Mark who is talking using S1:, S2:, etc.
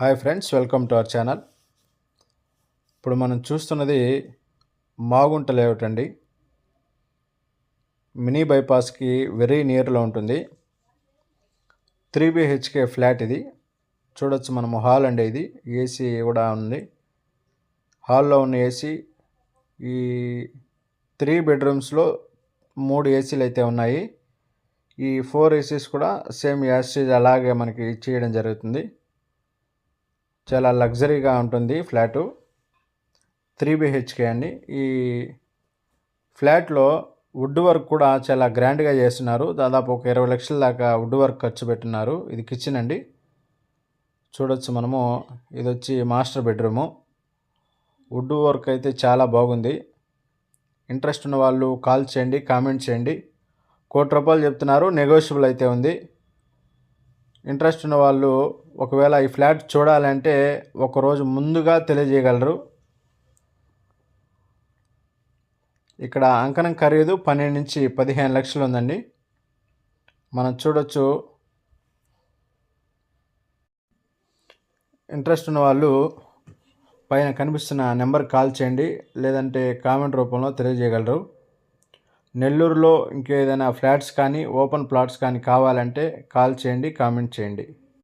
S1: Hi friends, welcome to our channel. ఇప్పుడు మనం చూస్తున్నది మాగుంట లేఅవుట్ అండి. మినీ బైపాస్కి వెరీ నియర్లో ఉంటుంది. 3 BHK ఫ్లాట్ ఇది. చూడొచ్చు మనము హాల్ అండి. ఇది ఏసీ కూడా ఉంది. హాల్లో ఉన్న ఏసీ, ఈ 3 బెడ్రూమ్స్లో 3 ఏసీలు అయితే ఉన్నాయి. ఈ 4 ఏసీస్ కూడా సేమ్ యాస్టీజ్ అలాగే మనకి ఇచ్చేయడం జరుగుతుంది. చాలా లగ్జరీగా ఉంటుంది ఫ్లాటు. 3 BHK అండి. ఈ ఫ్లాట్లో వుడ్ వర్క్ కూడా చాలా గ్రాండ్గా చేస్తున్నారు. దాదాపు ఒక 20 లక్షల దాకా వుడ్ వర్క్ ఖర్చు పెట్టున్నారు. ఇది కిచెన్ అండి. చూడొచ్చు మనము. ఇది వచ్చి మాస్టర్ బెడ్రూము. వుడ్ వర్క్ అయితే చాలా బాగుంది. ఇంట్రెస్ట్ ఉన్న వాళ్ళు కాల్ చేయండి, కామెంట్ చేయండి. ₹1,00,00,000 చెప్తున్నారు, నెగోషియబుల్ అయితే ఉంది. ఇంట్రెస్ట్ ఉన్న వాళ్ళు ఒకవేళ ఈ ఫ్లాట్ చూడాలంటే ఒకరోజు ముందుగా తెలియజేయగలరు. ఇక్కడ అంకణం ఖరీదు 12 నుంచి 15 లక్షలు ఉందండి. మనం చూడొచ్చు. ఇంట్రెస్ట్ ఉన్న వాళ్ళు పైన కనిపిస్తున్న నెంబర్కి కాల్ చేయండి, లేదంటే కామెంట్ రూపంలో తెలియజేయగలరు. నెల్లూరులో ఇంకేదైనా ఫ్లాట్స్ కానీ ఓపెన్ ప్లాట్స్ కానీ కావాలంటే కాల్ చేయండి, కామెంట్ చేయండి.